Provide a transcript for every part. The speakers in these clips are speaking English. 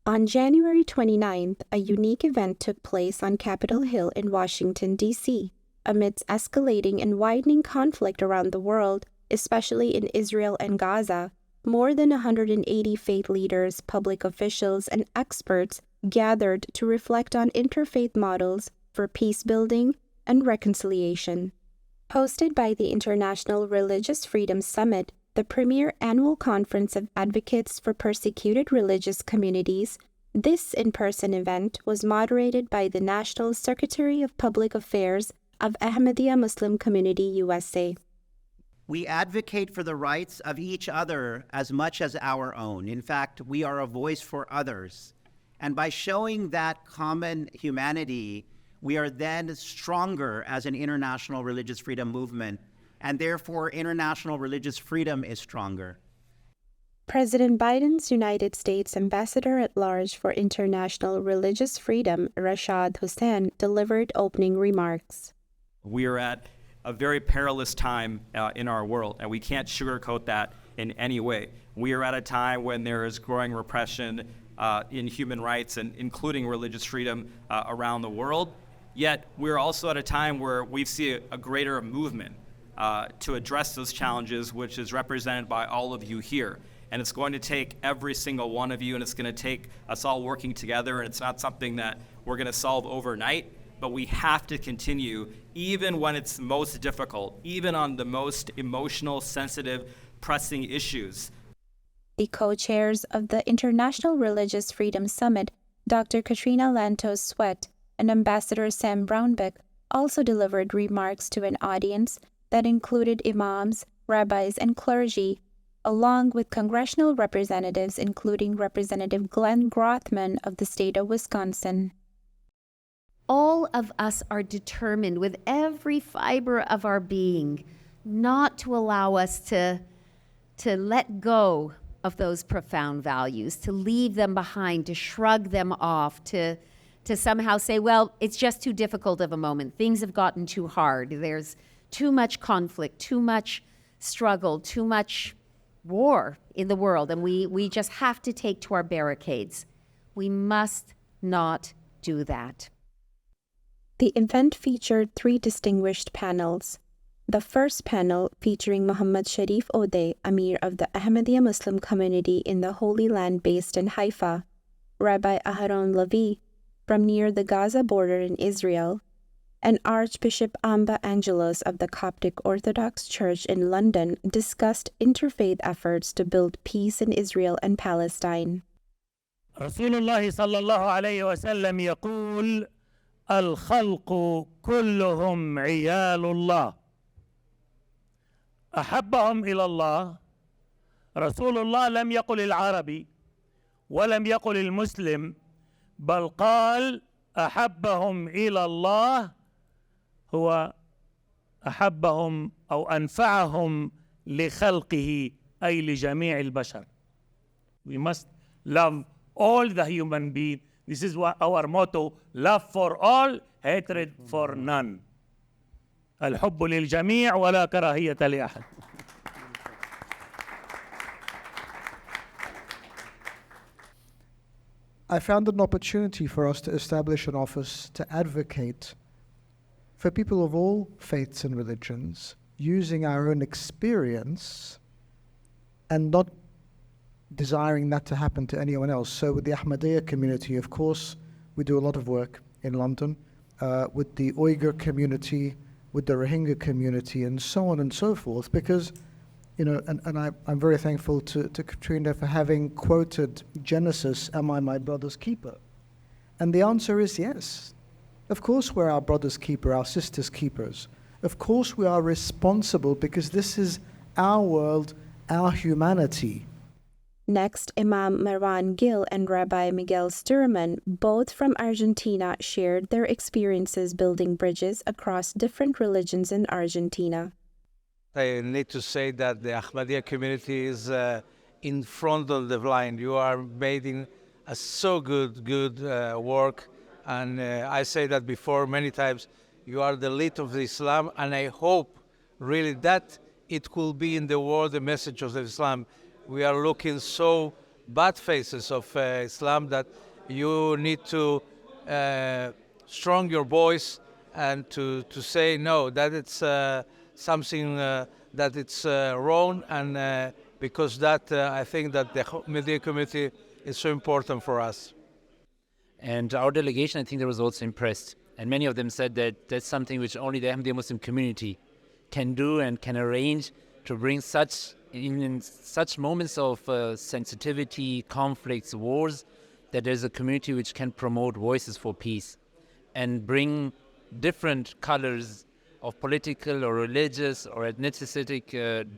On January 29th, a unique event took place on Capitol Hill in Washington, D.C. Amidst escalating and widening conflict around the world, especially in Israel and Gaza, more than 180 faith leaders, public officials, and experts gathered to reflect on interfaith models for peace building and reconciliation. Hosted by the International Religious Freedom Summit, the premier annual conference of advocates for persecuted religious communities, this in-person event was moderated by the National Secretary of Public Affairs of Ahmadiyya Muslim Community USA. We advocate for the rights of each other as much as our own. In fact, we are a voice for others. And by showing that common humanity, we are then stronger as an international religious freedom movement, and therefore international religious freedom is stronger. President Biden's United States Ambassador at Large for International Religious Freedom, Rashad Hussain, delivered opening remarks. We are at a very perilous time in our world, and we can't sugarcoat that in any way. We are at a time when there is growing repression in human rights, and including religious freedom around the world. Yet we're also at a time where we see a greater movement to address those challenges, which is represented by all of you here. And it's going to take every single one of you, and it's going to take us all working together, and it's not something that we're going to solve overnight, but we have to continue even when it's most difficult, even on the most emotional, sensitive, pressing issues. The co-chairs of the International Religious Freedom Summit, Dr. Katrina Lantos Sweat and Ambassador Sam Brownback, also delivered remarks to an audience that included imams, rabbis, and clergy, along with congressional representatives, including Representative Glenn Grothman of the state of Wisconsin. All of us are determined with every fiber of our being not to allow us to let go of those profound values, to leave them behind, to shrug them off, to somehow say, well, it's just too difficult of a moment. Things have gotten too hard. There's too much conflict, too much struggle, too much war in the world, and we just have to take to our barricades. We must not do that. The event featured 3 distinguished panels. The first panel, featuring Muhammad Sharif Odeh, Amir of the Ahmadiyya Muslim community in the Holy Land based in Haifa, Rabbi Aharon Levi from near the Gaza border in Israel, and Archbishop Amba Angelos of the Coptic Orthodox Church in London discussed interfaith efforts to build peace in Israel and Palestine. رسول الله صلى الله عليه وسلم يقول الخلق كلهم عيال الله أحبهم إلى الله. رسول الله لم يقل العربي ولم يقل المسلم، بل قال أحبهم إلى الله، هو أحبهم أو أنفعهم لخلقه أي لجميع البشر. We must love all the human beings. This is what our motto: love for all, hatred for none. الحب للجميع ولا كراهية لأحد. I found an opportunity for us to establish an office to advocate for people of all faiths and religions, using our own experience and not desiring that to happen to anyone else. So with the Ahmadiyya community, of course, we do a lot of work in London, with the Uyghur community, with the Rohingya community, and so on and so forth, because, you know, and I'm very thankful to Katrina for having quoted Genesis, am I my brother's keeper? And the answer is yes. Of course we're our brother's keeper, our sister's keepers. Of course we are responsible, because this is our world, our humanity. Next, Imam Marwan Gil and Rabbi Miguel Sturman, both from Argentina, shared their experiences building bridges across different religions in Argentina. I need to say that the Ahmadiyya community is in front of the line. You are making a so good work, and I say that before many times. You are the lead of Islam, and I hope really that it will be in the world the message of Islam. We are looking so bad faces of Islam, that you need to strong your voice and to say no, that it's something that it's wrong, and because that I think that the media community is so important for us. And our delegation, I think, they was also impressed. And many of them said that that's something which only the Ahmadiyya Muslim community can do and can arrange to bring such, in such moments of sensitivity, conflicts, wars, that there's a community which can promote voices for peace and bring different colors of political or religious or ethnic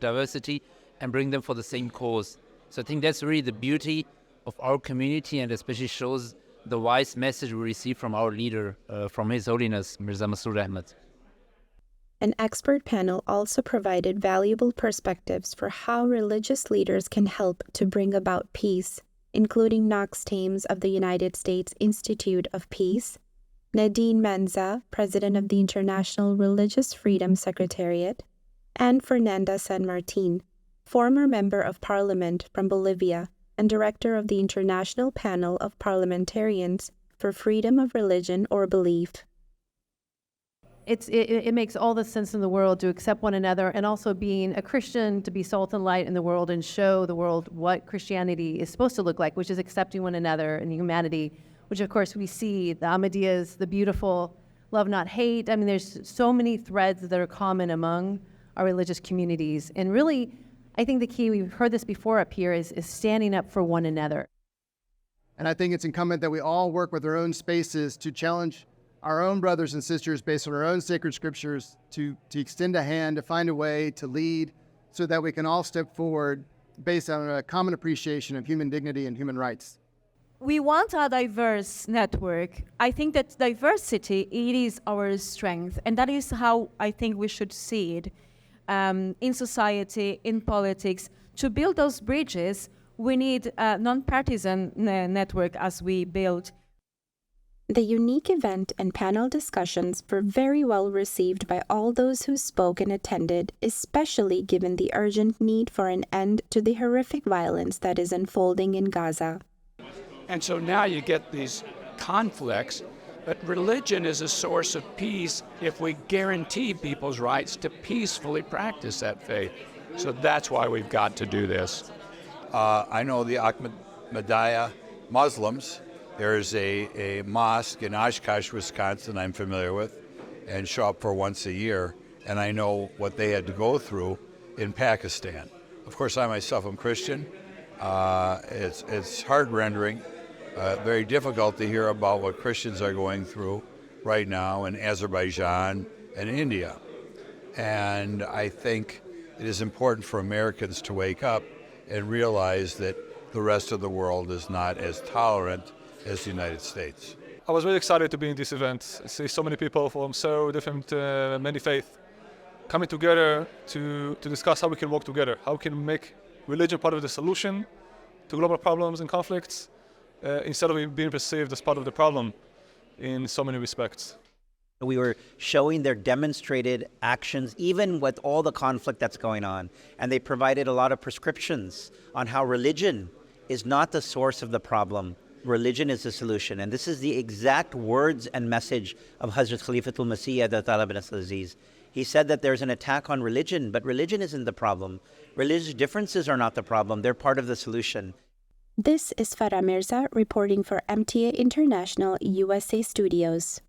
diversity and bring them for the same cause. So I think that's really the beauty of our community, and especially shows the wise message we receive from our leader, from His Holiness Mirza Masroor Ahmad. An expert panel also provided valuable perspectives for how religious leaders can help to bring about peace, including Knox Thames of the United States Institute of Peace, Nadine Menza, president of the International Religious Freedom Secretariat, and Fernanda San Martin, former member of parliament from Bolivia and director of the International Panel of Parliamentarians for Freedom of Religion or Belief. It makes all the sense in the world to accept one another, and also being a Christian, to be salt and light in the world and show the world what Christianity is supposed to look like, which is accepting one another and humanity, which of course we see the Ahmadiyyas, the beautiful love not hate. I mean, there's so many threads that are common among our religious communities. And really, I think the key, we've heard this before up here, is standing up for one another. And I think it's incumbent that we all work with our own spaces to challenge our own brothers and sisters based on our own sacred scriptures, to extend a hand, to find a way to lead, so that we can all step forward based on a common appreciation of human dignity and human rights. We want a diverse network. I think that diversity, it is our strength, and that is how I think we should see it in society, in politics. To build those bridges, we need a non-partisan network as we build. The unique event and panel discussions were very well received by all those who spoke and attended, especially given the urgent need for an end to the horrific violence that is unfolding in Gaza. And so now you get these conflicts, but religion is a source of peace if we guarantee people's rights to peacefully practice that faith. So that's why we've got to do this. I know the Ahmadiyya Muslims. There's a mosque in Oshkosh, Wisconsin I'm familiar with, and show up for once a year, and I know what they had to go through in Pakistan. Of course, I myself am Christian. It's heart-rending, very difficult to hear about what Christians are going through right now in Azerbaijan and India. And I think it is important for Americans to wake up and realize that the rest of the world is not as tolerant as the United States. I was really excited to be in this event. See so many people from so different, many faiths coming together to discuss how we can work together, how we can make religion part of the solution to global problems and conflicts, instead of being perceived as part of the problem in so many respects. We were showing their demonstrated actions, even with all the conflict that's going on. And they provided a lot of prescriptions on how religion is not the source of the problem. Religion is the solution. And this is the exact words and message of Hazrat Khalifatul Masih ibn Aziz. He said that there's an attack on religion, but religion isn't the problem. Religious differences are not the problem. They're part of the solution. This is Farah Mirza reporting for MTA International USA Studios.